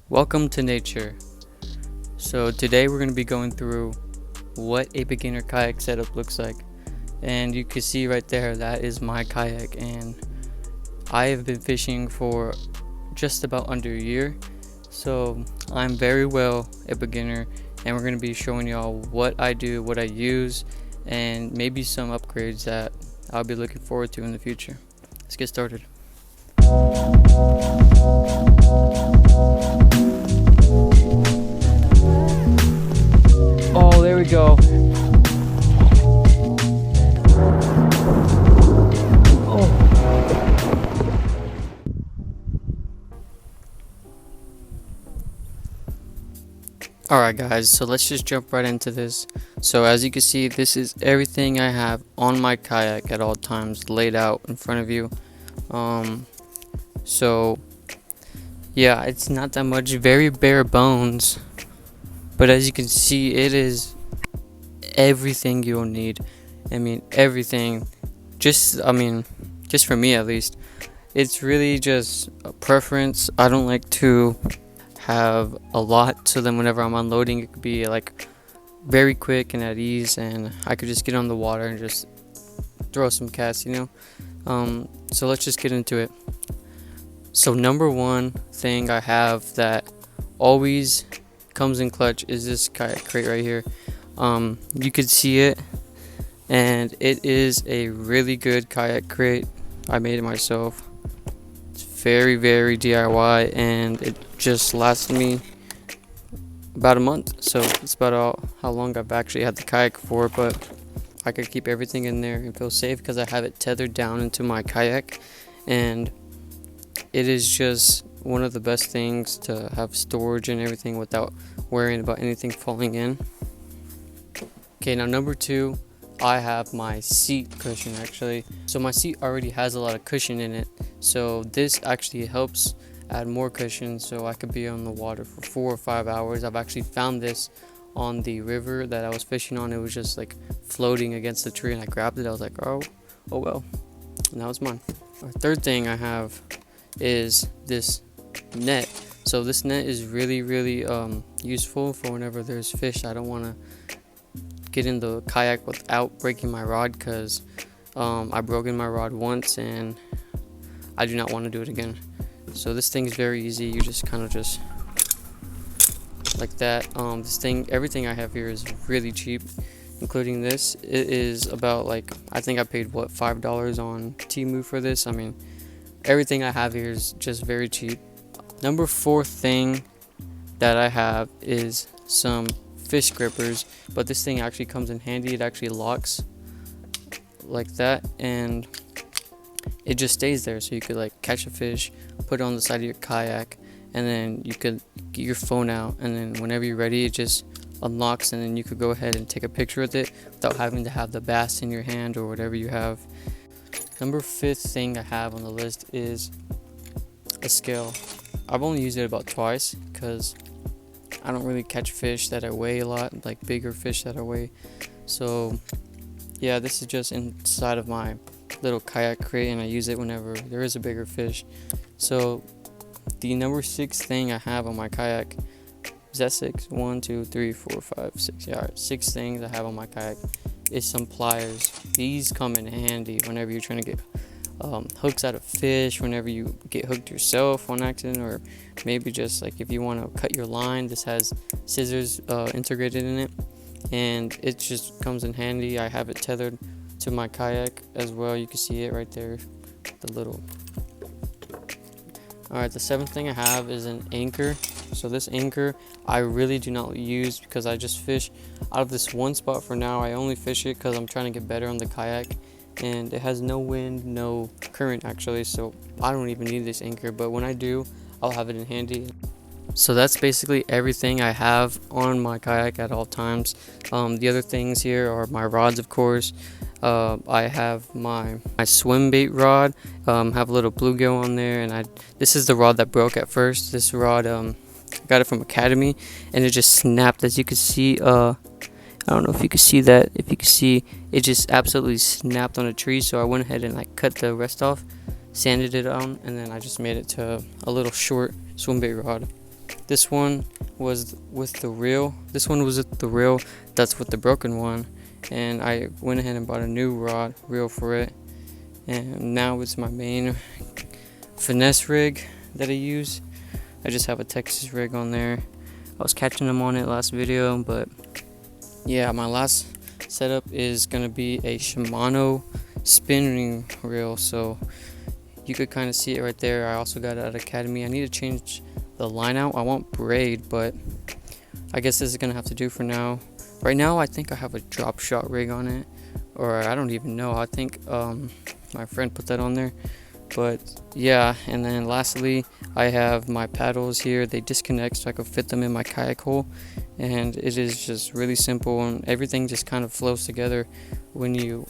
Welcome to nature. So today we're going to be going through what a beginner kayak setup looks like. And you can see right there, that is my kayak, and I have been fishing for just about under a year. So I'm very well a beginner, and we're going to be showing y'all what I do, what I use, and maybe some upgrades that I'll be looking forward to in the future. Let's get started. Oh, there we go. Alright guys, so let's just jump right into this. So as you can see, this is everything I have on my kayak at all times laid out in front of you. So yeah, it's not that much, very bare bones, but as you can see, it is everything you'll need. Everything. Just for me at least, it's really just a preference. I don't like to have a lot, so then whenever I'm unloading, it could be like very quick and at ease, and I could just get on the water and just throw some casts. So let's just get into it. So number one thing I have that always comes in clutch is this kayak crate right here. You could see it, and it is a really good kayak crate. I made it myself. It's very DIY, and it just lasted me about a month. So it's about how long I've actually had the kayak for, but I could keep everything in there and feel safe because I have it tethered down into my kayak, and it is just one of the best things to have storage and everything without worrying about anything falling in. Okay, now number two, I have my seat cushion actually. So my seat already has a lot of cushion in it, so this actually helps add more cushion so I could be on the water for 4 or 5 hours. I've actually found this on the river that I was fishing on. It was just like floating against the tree, and I grabbed it. I was like, oh well, and that was mine. Our third thing I have is this net. So this net is really useful for whenever there's fish. I don't want to get in the kayak without breaking my rod, because I broke in my rod once and I do not want to do it again. So this thing is very easy. You just kind of just like that. Everything I have here is really cheap, including this. It is about, like, I think I paid $5 on Temu for this. Everything I have here is just very cheap. Number four thing that I have is some fish grippers, but this thing actually comes in handy. It actually locks like that, and it just stays there, so you could like catch a fish, put it on the side of your kayak, and then you could get your phone out, and then whenever you're ready, it just unlocks, and then you could go ahead and take a picture with it without having to have the bass in your hand or whatever you have. Number fifth thing I have on the list is a scale. I've only used it about twice because I don't really catch fish that I weigh a lot, like bigger fish that I weigh. So yeah, this is just inside of my little kayak crate, and I use it whenever there is a bigger fish. So the number six thing I have on my kayak, is that six? 1, 2, 3, 4, 5, 6. Yeah, alright, 6 things I have on my kayak is some pliers. These come in handy whenever you're trying to get hooks out of fish, whenever you get hooked yourself on accident, or maybe just like if you want to cut your line. This has scissors integrated in it, and it just comes in handy. I have it tethered to my kayak as well. You can see it right there, the little. Alright, the seventh thing I have is an anchor. So this anchor I really do not use because I just fish out of this one spot for now. I only fish it because I'm trying to get better on the kayak, and it has no wind, no current actually, so I don't even need this anchor, but when I do, I'll have it in handy. So that's basically everything I have on my kayak at all times. The other things here are my rods, of course. I have my swim bait rod, have a little bluegill on there, and this is the rod that broke at first. This rod, I got it from Academy, and it just snapped, as you can see. I don't know if you can see that. If you can see, it just absolutely snapped on a tree, so I went ahead and like cut the rest off, sanded it on, and then I just made it to a little short swim bait rod. This one was with the reel. This one was with the reel. That's with the broken one. And I went ahead and bought a new reel for it. And now it's my main finesse rig that I use. I just have a Texas rig on there. I was catching them on it last video, but yeah, my last setup is gonna be a Shimano spinning reel. So you could kind of see it right there. I also got it at Academy. I need to change the line out. I want braid, but I guess this is gonna have to do for now. Right now I think I have a drop shot rig on it, or I don't even know. I think my friend put that on there. But yeah, and then lastly I have my paddles here. They disconnect so I can fit them in my kayak hole, and it is just really simple, and everything just kind of flows together when you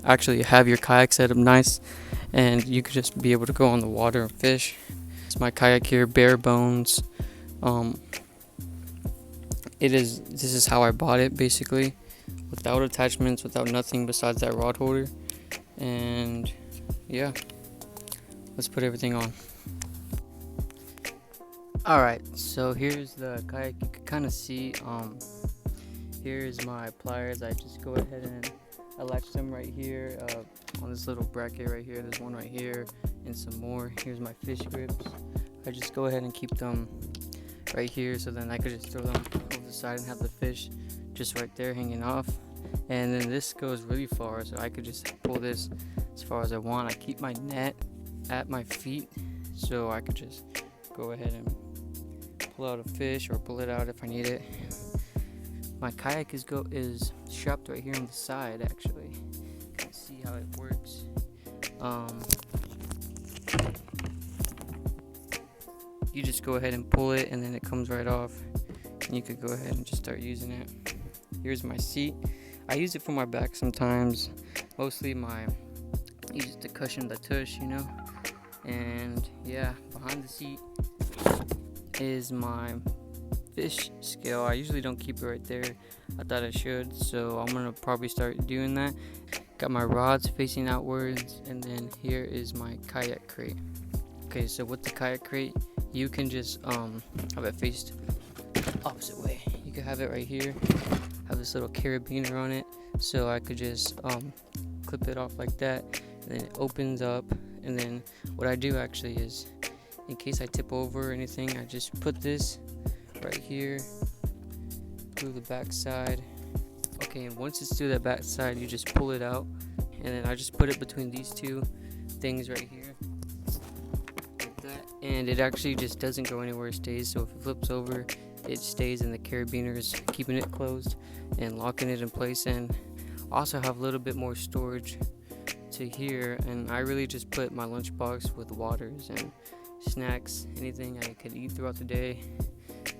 actually have your kayak set up nice, and you could just be able to go on the water and fish. It's my kayak here, bare bones. This is how I bought it, basically, without attachments, without nothing besides that rod holder. And yeah, let's put everything on. Alright, so here's the kayak. You can kind of see here's my pliers. I just go ahead and I latch them right here on this little bracket right here. There's one right here and some more. Here's my fish grips. I just go ahead and keep them right here, so then I could just throw them over the side and have the fish just right there hanging off. And then this goes really far, so I could just pull this as far as I want. I keep my net at my feet, so I could just go ahead and pull out a fish or pull it out if I need it. My kayak is strapped right here on the side. Actually, you can see how it works. You just go ahead and pull it, and then it comes right off, and you could go ahead and just start using it. Here's my seat. I use it for my back sometimes. Mostly I use it to cushion the tush, you know. And yeah, behind the seat is my fish scale. I usually don't keep it right there. I thought I should, so I'm gonna probably start doing that. Got my rods facing outwards, and then here is my kayak crate. Okay, so with the kayak crate, you can just have it faced opposite way. You could have it right here, have this little carabiner on it, so I could just clip it off like that, and then it opens up. And then what I do actually is, in case I tip over or anything, I just put this right here through the back side. Okay, and once it's through the back side, you just pull it out, and then I just put it between these two things right here, like that, and it actually just doesn't go anywhere. It stays. So if it flips over, it stays, and the carabiner is keeping it closed and locking it in place. And also have a little bit more storage to here, and I really just put my lunchbox with waters and snacks, anything I could eat throughout the day.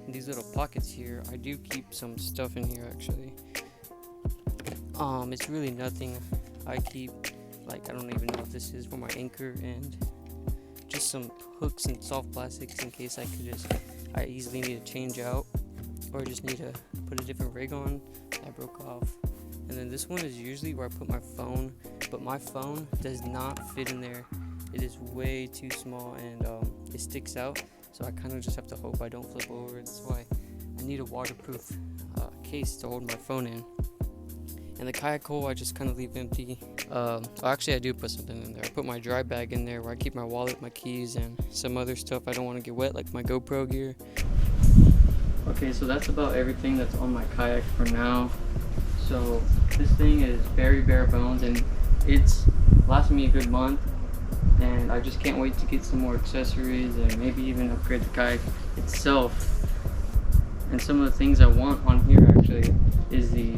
And these little pockets here, I do keep some stuff in here actually. It's really nothing. I keep, like, I don't even know what this is, for my anchor, and just some hooks and soft plastics in case I easily need to change out, or just need to put a different rig on that broke off. And then this one is usually where I put my phone, but my phone does not fit in there. It is way too small, and it sticks out, so I kind of just have to hope I don't flip over. That's why I need a waterproof case to hold my phone in. And the kayak hole I just kind of leave empty. Actually I do put something in there. I put my dry bag in there where I keep my wallet, my keys, and some other stuff I don't want to get wet, like my GoPro gear. Okay, so that's about everything that's on my kayak for now. So this thing is very bare bones, and it's lasted me a good month, and I just can't wait to get some more accessories and maybe even upgrade the kayak itself. And some of the things I want on here actually is the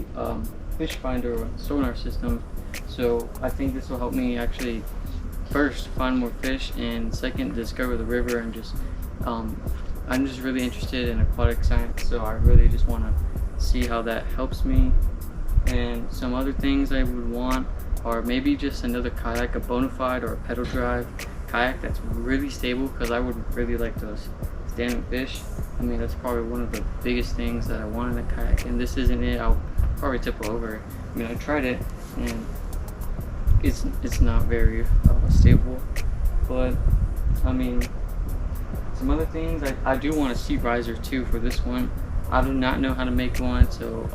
fish finder or sonar system. So I think this will help me actually, first, find more fish, and second, discover the river. And just I'm just really interested in aquatic science, so I really just want to see how that helps me. And some other things I would want are maybe just another kayak, a bona fide or a pedal drive kayak that's really stable, because I would really like to stand and fish. I mean, that's probably one of the biggest things that I want in a kayak, and this isn't it. I'll probably tip over. I mean, I tried it, and it's not very stable, but I mean, some other things, I do want a seat riser too for this one. I do not know how to make one, so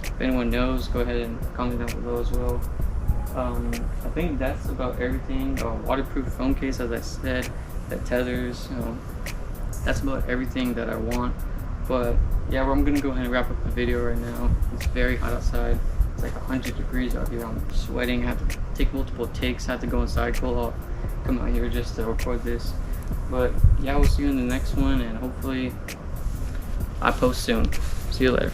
if anyone knows, go ahead and comment down below as well. I think that's about everything. Waterproof phone case, as I said, that tethers. That's about everything that I want. But yeah, I'm gonna go ahead and wrap up the video right now. It's very hot outside. It's like 100 degrees out here. I'm sweating. I have to take multiple takes. I have to go inside, cool off, come out here just to record this. But yeah, we'll see you in the next one, and hopefully I post soon. See you later.